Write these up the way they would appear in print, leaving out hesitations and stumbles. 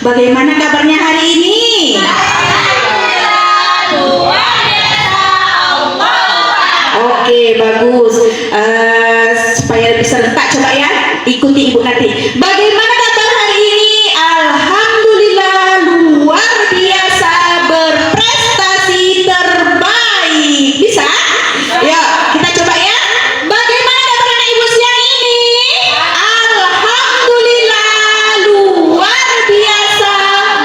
Bagaimana kabarnya hari ini? Oke, bagus. Supaya lebih serentak, coba ya ikuti ibu nanti. Bagaimana kabar hari ini? Alhamdulillah, luar biasa, berprestasi terbaik. Bisa? Ya, kita coba ya. Bagaimana kabar anak ibu siang ini? Alhamdulillah, luar biasa,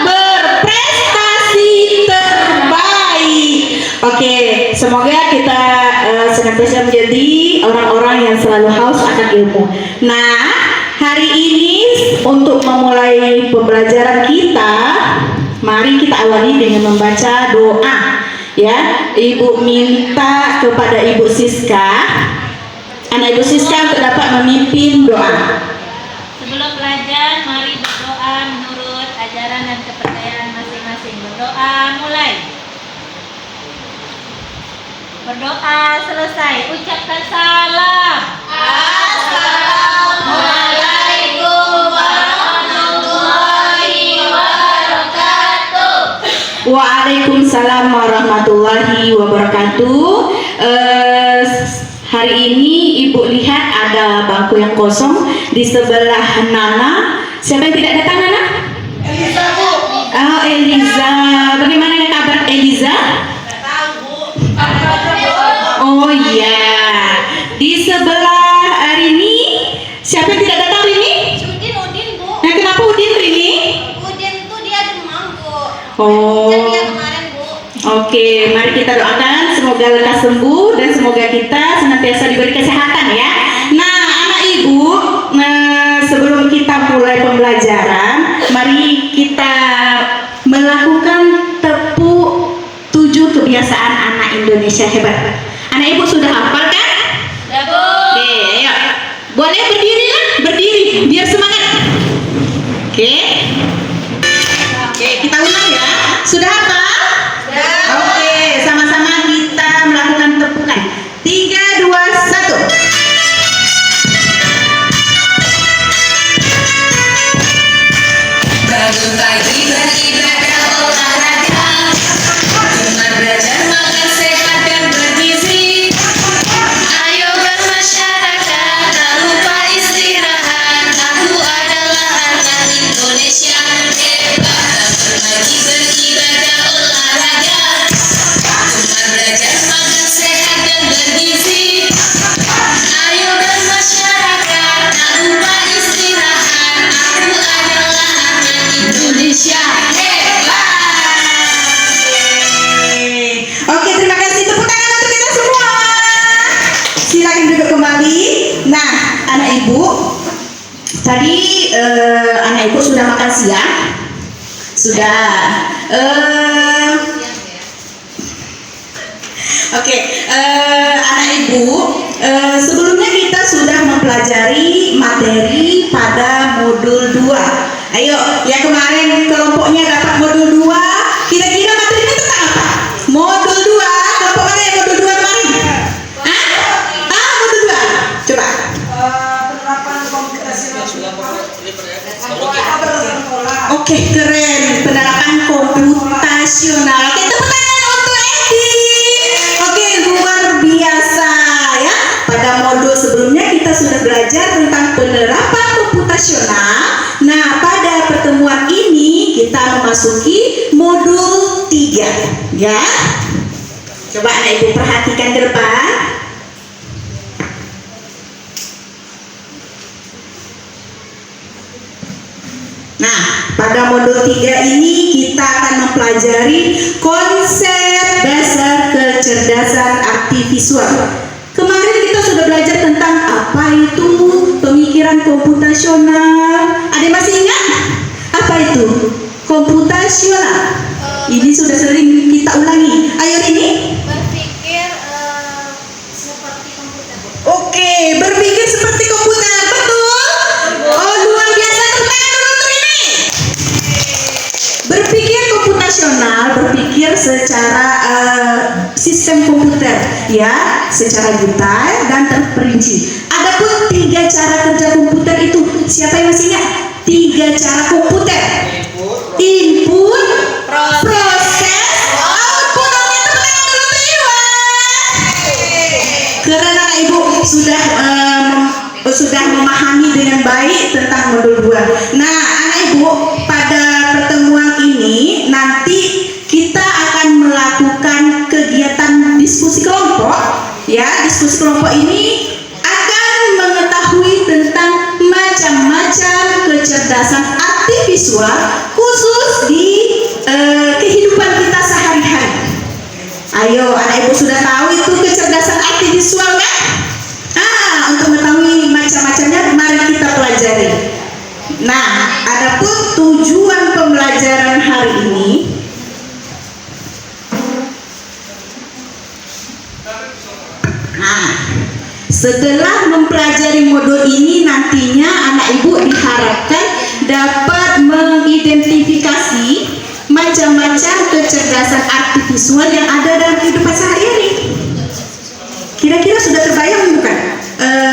berprestasi terbaik. Oke, semoga kita senantiasa menjadi orang-orang yang selalu haus akan ilmu. Nah, hari ini untuk memulai pembelajaran kita, mari kita awali dengan membaca doa. Ya, Ibu minta kepada Ibu Siska, anak Ibu Siska untuk dapat memimpin doa. Sebelum belajar, mari berdoa menurut ajaran dan kepercayaan masing-masing. Berdoa mulai. Berdoa selesai, ucapkan salam. Assalamualaikum warahmatullahi wabarakatuh. Waalaikumsalam warahmatullahi wabarakatuh. Hari ini Ibu lihat ada bangku yang kosong di sebelah Nana. Siapa yang tidak datang, Nana? Eliza, Bu. Oh, Eliza. Bagaimana kabar Eliza? Oh iya, di sebelah Rini, siapa yang tidak datang Rini? Udin, Bu. Nah, kenapa Udin Rini? Udin tuh dia demam, Bu. Oh, Dia kemarin, Bu. oke, mari kita doakan semoga lekas sembuh dan semoga kita senantiasa diberi kesehatan ya. Nah, anak ibu, sebelum kita mulai pembelajaran, mari kita melakukan tepuk 7 kebiasaan anak Indonesia hebat. Anak ibu sudah hafal kan? Ya, Bu. Oke, ayo. Boleh berdiri ya? Berdiri, biar semangat. Oke. Oke, kita ulang ya. Sudah hafal? Sudah. Oke, sama-sama kita melakukan tepukan. 3, 2, 1. Bangun pagi beribadah olahraga, cuma belajar makan sehat dan bergizi. Ayo bermasyarakat, tak lupa istirahat. Aku adalah anak Indonesia hebat. Pagi beribadah olahraga, cuma belajar makan sehat dan bergizi. Ayo bermasyarakat, tak lupa istirahat. Aku adalah anak Indonesia hebat. Oke, terima kasih. Tepuk tangan untuk kita semua. Silakan duduk kembali. Nah, anak ibu, tadi anak ibu sudah makan siang? Sudah. Oke, anak ibu, sebelumnya kita sudah mempelajari materi pada modul 2. Ayo, yang kemarin kelompoknya dapat modul 2, kira-kira materinya tentang apa? Modul 2, kelompok mana yang modul 2 kemarin? Hah? Modul 2. Coba. Penerapan komputasi Oke, keren. Penerapan komputasional. Oke, tepuk tangan untuk Edi. Oke, luar biasa ya. Pada modul sebelumnya kita sudah belajar tentang penerapan komputasional. Nah, pada pertemuan ini kita memasuki modul 3 ya. Coba anak ibu perhatikan ke depan. Nah, pada modul 3 ini kita akan mempelajari konsep dasar kecerdasan artifisial. Kemarin kita sudah belajar tentang apa itu pemikiran komputasional. Ada yang masih ingat? Apa itu? Komputasional. Ini sudah sering kita ulangi. Ayo ini. berpikir seperti komputer. Oke, berpikir seperti komputer. Betul? Oh, luar biasa. Tepuk tangan dulu untuk ini. Berpikir komputasional, berpikir secara sistem komputer, ya, secara detail dan terperinci. Adapun 3 cara kerja komputer itu, siapa yang masih ingat? 3 cara komputer. Input, modul 2. Nah, anak ibu, pada pertemuan ini nanti kita akan melakukan kegiatan diskusi kelompok. Ya, diskusi kelompok ini akan mengetahui tentang macam-macam kecerdasan artivisual khusus di kehidupan kita sehari-hari. Ayo, anak ibu sudah tahu itu kecerdasan artivisual kan? Untuk mengetahui macam-macamnya, mari kita pelajari. Nah, adapun tujuan pembelajaran hari ini, setelah mempelajari modul ini nantinya anak ibu diharapkan dapat mengidentifikasi macam-macam kecerdasan artivisual yang ada dalam kehidupan sehari-hari. Kira-kira sudah terbayang bukan?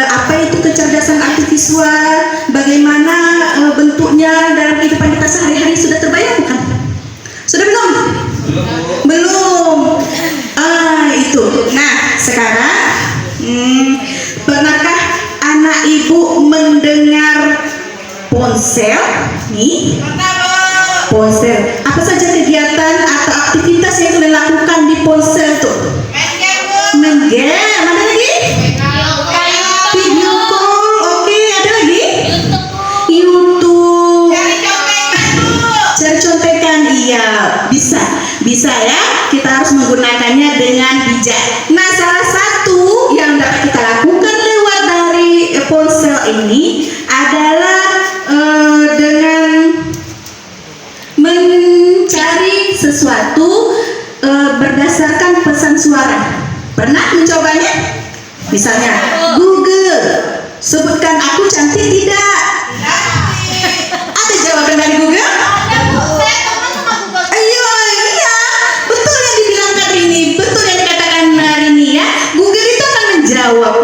Apa itu kecerdasan artivisual? Bagaimana bentuknya dalam kehidupan kita sehari-hari? Sudah terbayang bukan? Sudah belum? Belum. Itu. Nah, sekarang pernahkah anak ibu mendengar ponsel? Nih, ponsel. Apa saja kegiatan atau aktivitas yang kalian lakukan di ponsel tuh? Main game. Mana lagi? Video call. Oke, ada lagi? YouTube. Cari contekan. Iya, bisa ya. Kita harus menggunakannya dengan bijak. Nah, salah satu yang dapat kita lakukan lewat dari ponsel ini adalah dengan mencari sesuatu berdasarkan pesan suara. Pernah mencobanya? Misalnya, Google, sebutkan aku cantik tidak? Ada jawaban dari Google? Ayo, iya, betul yang dibilang Rini, betul yang dikatakan Rini ya. Google itu akan menjawab,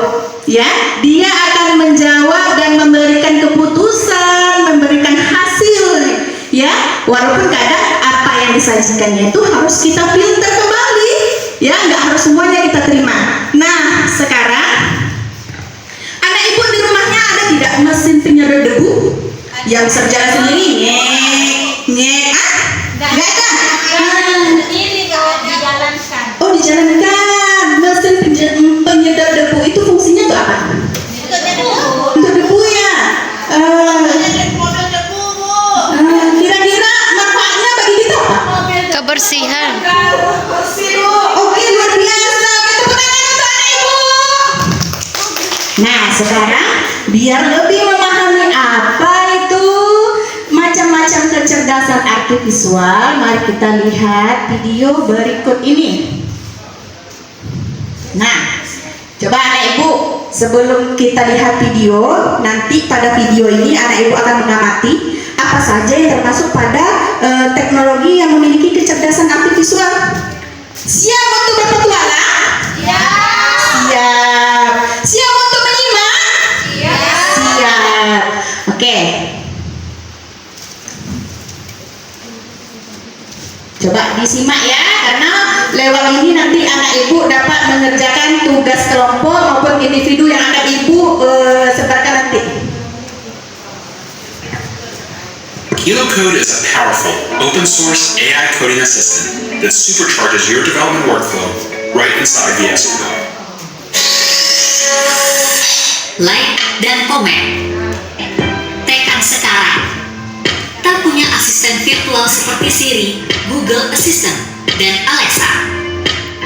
ya, dia akan menjawab dan memberikan keputusan, memberikan hasil, ya. Walaupun kadang apa yang disajikannya itu harus kita filter kembali, ya, nggak harus semuanya kita terima. Nah, sekarang anak ibu di rumahnya ada tidak mesin penyedot debu yang bisa berjalan sendiri? Nggak ada. Dijalankan. Oh, dijalankan. Mesin penyedot debu itu fungsinya tuh apa? Untuk debu ya. Kira-kira manfaatnya bagi kita apa? Kebersihan. Oke, luar biasa. Tepuk tangan untuk anak ibu. Nah, sekarang biar lebih memahami apa itu macam-macam kecerdasan artivisual, mari kita lihat video berikut ini. Nah, coba anak ibu, sebelum kita lihat video, nanti pada video ini anak ibu akan mengamati apa saja yang termasuk pada teknologi yang memiliki kecerdasan artivisual. Siap untuk berpetualang? Siap. Siap untuk menyimak? Siap. Oke. Coba disimak ya, karena lewat ini nanti anak ibu dapat mengerjakan tugas kelompok maupun individu yang akan ibu sebarkan nanti. KiloCode is a powerful, open-source AI coding assistant that supercharges your development workflow right inside VS Code. Like dan komen. Tekan sekarang. Tak punya asisten virtual seperti Siri, Google Assistant, dan Alexa.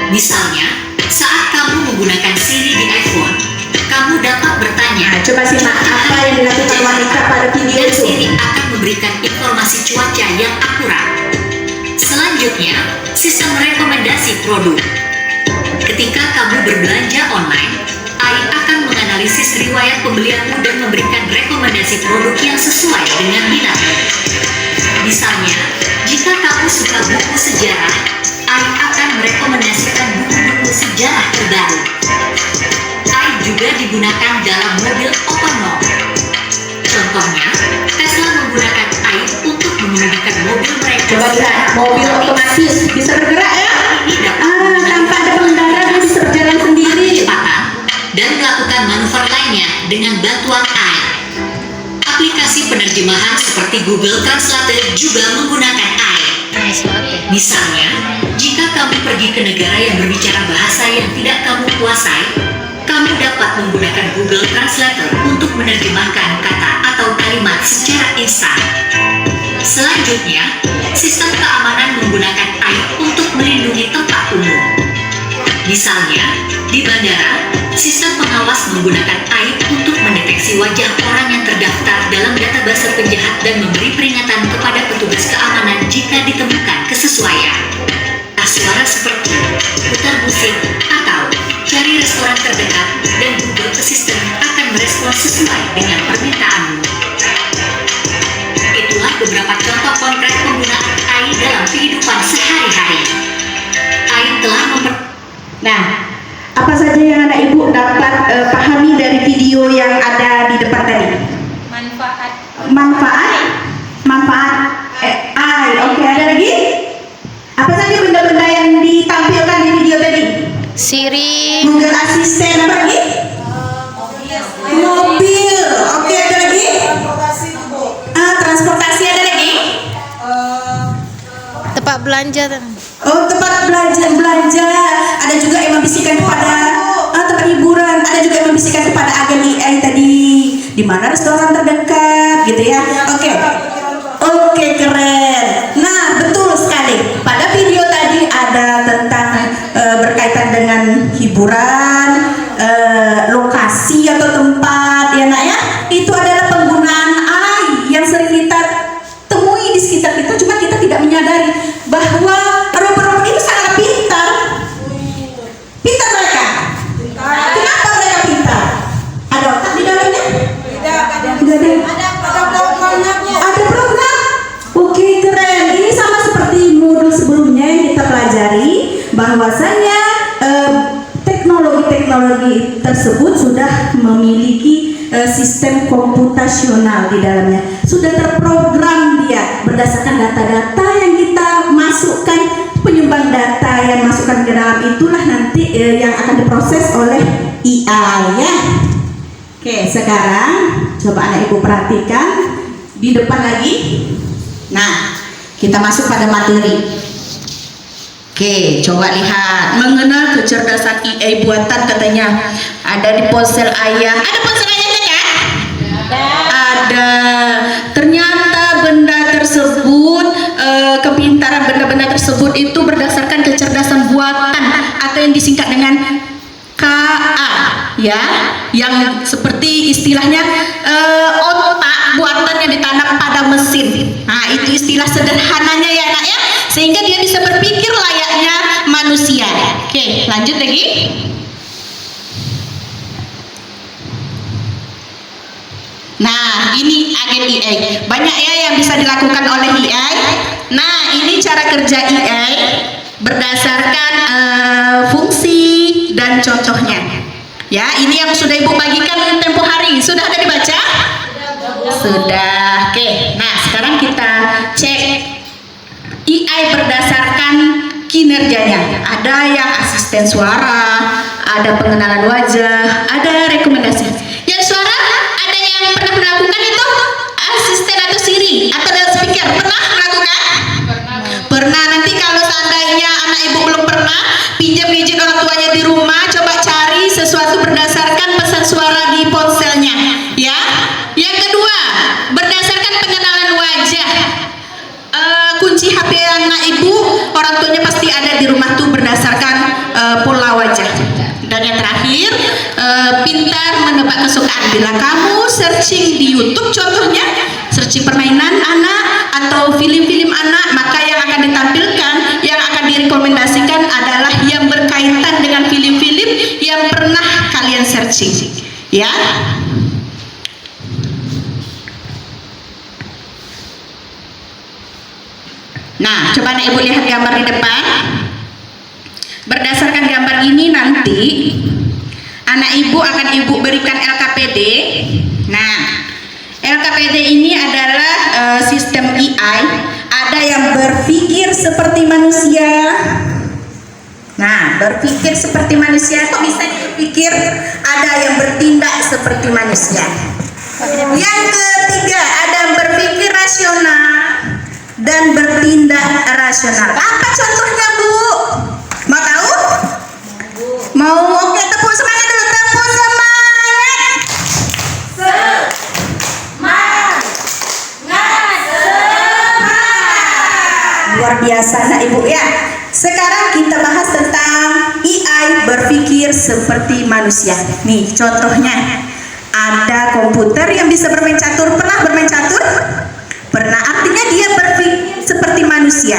Misalnya, saat kamu menggunakan Siri di iPhone, kamu dapat bertanya. Coba simak apa yang dilakukan wanita pada video Dan itu. Siri akan memberikan informasi cuaca yang akurat. Selanjutnya, sistem rekomendasi produk. Ketika kamu berbelanja online, AI akan menganalisis riwayat pembelianmu dan memberikan rekomendasi produk yang sesuai dengan minatmu. Misalnya, jika kamu suka buku sejarah, AI akan merekomendasikan buku-buku sejarah terbaru. AI juga digunakan dalam mobil otonom. Contohnya, Tesla menggunakan AI untuk mengemudikan mobil mereka. Coba lihat, mobil otomatis bisa bergerak ya? Tanpa ada pengendara dia bisa berjalan sendiri. Kecepatan dan melakukan manuver lainnya dengan bantuan AI. Aplikasi aplikasi penerjemahan seperti Google Translate juga menggunakan AI. Misalnya, jika kamu pergi ke negara yang berbicara bahasa yang tidak kamu kuasai, kamu dapat menggunakan Google Translator untuk menerjemahkan kata atau kalimat secara instan. Selanjutnya, sistem keamanan menggunakan AI untuk melindungi tempat umum. Misalnya, di bandara, sistem pengawas menggunakan AI untuk mendeteksi wajah orang yang terdaftar dalam database penjahat dan memberi peringatan kepada petugas keamanan jika ditemukan kesesuaian. Suara seperti putar musik atau cari restoran terdekat dan Google Assistant akan merespons sesuai dengan permintaanmu. Itulah beberapa contoh konkret penggunaan AI dalam kehidupan sehari-hari. AI telah Nah, apa saja yang anak ibu dapat pahami dari video yang ada di depan tadi? Manfaat AI. Oke, ada lagi? Apa saja benda-benda yang ditampilkan di video tadi? Siri, Google Assistant, apa lagi? Mobil. Oke, ada lagi? Transportasi, ada lagi? tempat belanja. Oh, tempat belanja. Ada juga yang membisikkan kepada tempat hiburan. Ada juga yang membisikkan kepada agen AI tadi. Di mana restoran terdekat, gitu ya? Oke, keren. Nah, betul sekali. Pada video tadi ada tentang berkaitan dengan hiburan, lokasi atau tempat, ya nak ya. Itu adalah penggunaan AI yang sering kita temui di sekitar kita, cuma kita tidak menyadari bahwa robot-robot itu sangat pintar. Pintar mereka. Kenapa mereka pintar? Ada otak di dalamnya? Tidak ada. Ada program. Oke, keren. Ini sama seperti modul sebelumnya yang kita pelajari, bahwasanya teknologi tersebut sudah memiliki sistem komputasional di dalamnya. Sudah terprogram dia berdasarkan data-data yang kita masukkan, penyumbang data yang masukkan ke dalam itulah nanti yang akan diproses oleh AI ya. Oke, sekarang coba anak ibu perhatikan di depan lagi. Nah, kita masuk pada materi. Oke, coba lihat. Mengenal kecerdasan AI buatan katanya. Ada di ponsel ayah. Ada ponsel ayahnya kan? Ada. Ternyata benda tersebut, kepintaran benda-benda tersebut itu berdasarkan kecerdasan buatan atau yang disingkat dengan KA, ya, yang seperti istilahnya otak buatan yang ditanam pada mesin. Nah, itu istilah sederhananya ya nak ya, sehingga dia bisa berpikir layaknya manusia. Oke, lanjut lagi. Nah, ini agen AI. Banyak ya yang bisa dilakukan oleh AI. Nah, ini cara kerja AI berdasarkan fungsi dan contohnya. Ya, ini yang sudah ibu bagikan tempo hari. Sudah ada dibaca? Sudah. Oke. Nah, sekarang kita cek AI berdasarkan kinerjanya. Ada yang asisten suara, ada pengenalan wajah, ada rekomendasi. Yang suara ada yang pernah melakukan itu asisten atau Siri atau speaker pernah melakukan? Pernah. Nanti kalau seandainya anak ibu belum pernah, pinjam gadget orang tuanya di rumah, coba cari sesuatu berdasarkan pesan suara di ponselnya, ya. Yang kedua, berdasarkan pengenalan wajah. Kunci HP anak ibu, orang tuanya pasti ada di rumah tuh berdasarkan pola wajah. Dan yang terakhir, pintar menebak kesukaan. Bila kamu searching di YouTube contohnya, searching permainan anak atau film-film anak, maka yang akan ditampilkan, yang akan direkomendasikan adalah yang berkaitan dengan film-film yang pernah kalian searching, ya. Nah, coba anak ibu lihat gambar di depan. Berdasarkan gambar ini nanti anak ibu akan ibu berikan LKPD. Nah, LKPD ini adalah sistem AI. Ada yang berpikir seperti manusia. Nah, berpikir seperti manusia. Kok bisa berpikir? Ada yang bertindak seperti manusia. Yang ketiga ada berpikir rasional dan bertindak rasional. Apa contohnya, Bu? Mau tahu? Mau? Oke, tepuk semangat dulu. Tepuk semangat. Luar biasa anak Ibu ya. Sekarang kita bahas tentang AI berpikir seperti manusia. Nih contohnya, ada komputer yang bisa bermain catur. Pernah bermain catur? Pernah, artinya dia berpikir seperti manusia.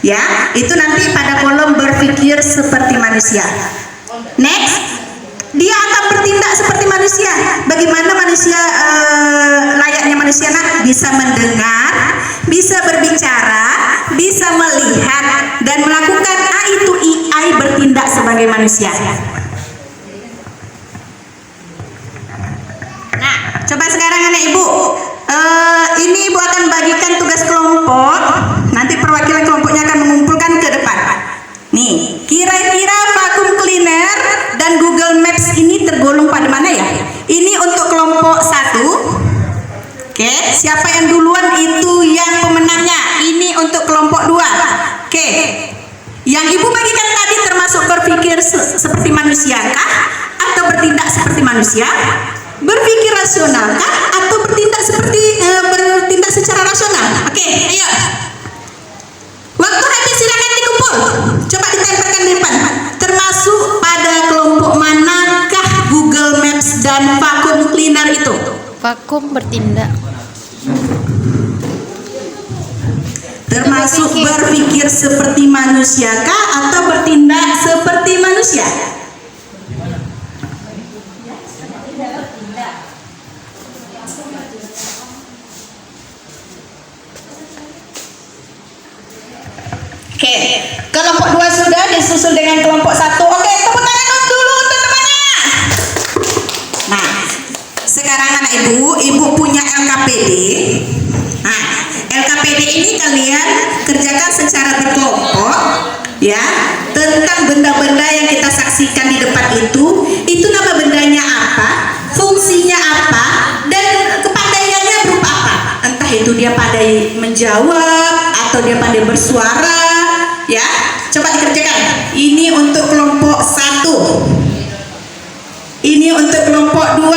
Ya, itu nanti pada kolom berpikir seperti manusia. Next, dia akan bertindak seperti manusia. Bagaimana manusia layaknya manusia? Nah, bisa mendengar, bisa berbicara, bisa melihat dan melakukan. Itu AI bertindak sebagai manusia. Nah, coba sekarang anak Ibu, ini Ibu akan bagikan tugas kelompok. Nanti perwakilan kelompoknya akan mengumpulkan ke depan. Nih, kira-kira vacuum cleaner dan Google Maps ini tergolong pada mana ya? Ini untuk kelompok 1. Oke, siapa yang duluan itu yang pemenangnya. Ini untuk kelompok 2. Oke, yang Ibu bagikan tadi termasuk berpikir seperti manusia kah? Atau bertindak seperti manusia? Berpikir rasional kah? Atau bertindak secara rasional? Oke, ayo. Waktu habis silakan dikumpul. Coba ditempelkan di depan. Termasuk pada kelompok manakah Google Maps dan vacuum cleaner itu? Vakum bertindak. Termasuk berpikir seperti manusia kah atau bertindak seperti manusia? Oke, kelompok 2 sudah disusul dengan kelompok 1. Oke, tepuk tangan dulu untuk temannya. Nah, sekarang anak Ibu punya LKPD. Nah, LKPD ini kalian kerjakan secara berkelompok ya, tentang benda-benda yang kita saksikan di depan itu nama bendanya apa, fungsinya apa, dan kepandaiannya berupa apa. Entah itu dia pandai menjawab atau dia pandai bersuara ya. Coba dikerjakan. Ini untuk kelompok 1. Ini untuk kelompok 2.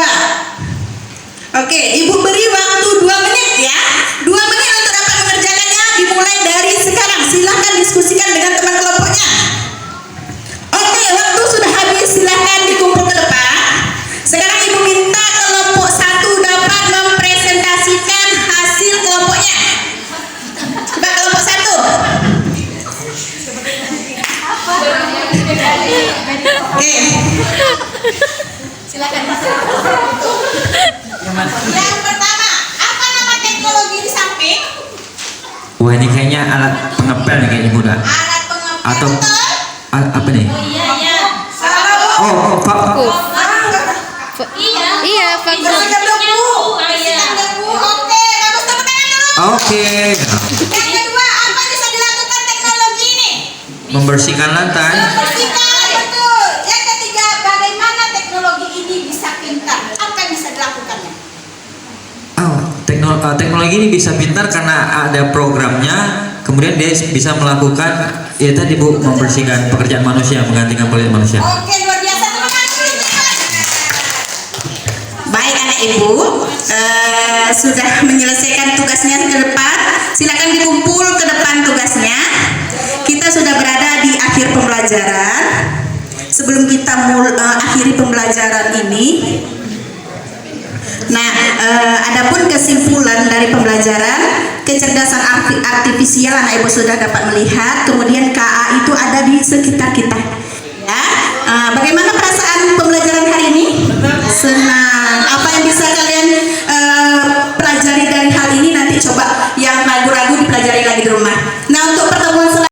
Oke, Ibu beri waktu 2 menit ya. 2 menit untuk dapat mengerjakannya, dimulai dari sekarang. Silahkan diskusikan dengan teman kelompoknya. Oke, waktu sudah habis, silahkan dikumpul ke depan. Sekarang Ibu minta kelompok 1 dapat mempresentasikan hasil kelompoknya. Coba kelompok 1. Oke. Silakan. Yang pertama, apa nama teknologi di samping? Wah, ini kayaknya alat pengepel nih kayaknya Bunda. Alat pengepel. Atau apa nih? Iya. Salah. Oh, Iya, vakum. Bersihkan debu. Bersihkan debu. Oke, bagus, tepuk tangan dulu. Oke. Yang kedua, apa yang bisa dilakukan teknologi ini? Membersihkan lantai. Membersihkan, betul. Yang ketiga, bagaimana teknologi ini bisa pintar? Apa yang bisa dilakukannya? Oh, teknologi ini bisa pintar karena ada programnya. Kemudian dia bisa melakukan ya tadi Bu, membersihkan pekerjaan manusia, menggantikan pekerjaan manusia. Oke, luar biasa, terima kasih. Baik anak Ibu, sudah menyelesaikan tugasnya ke depan. Silakan dikumpul ke depan tugasnya. Kita sudah berada di akhir pembelajaran. Sebelum kita akhiri pembelajaran ini, nah, adapun kesimpulan dari pembelajaran kecerdasan artifisial anak Ibu sudah dapat melihat. Kemudian KA itu ada di sekitar kita. Ya, bagaimana perasaan pembelajaran hari ini? Senang.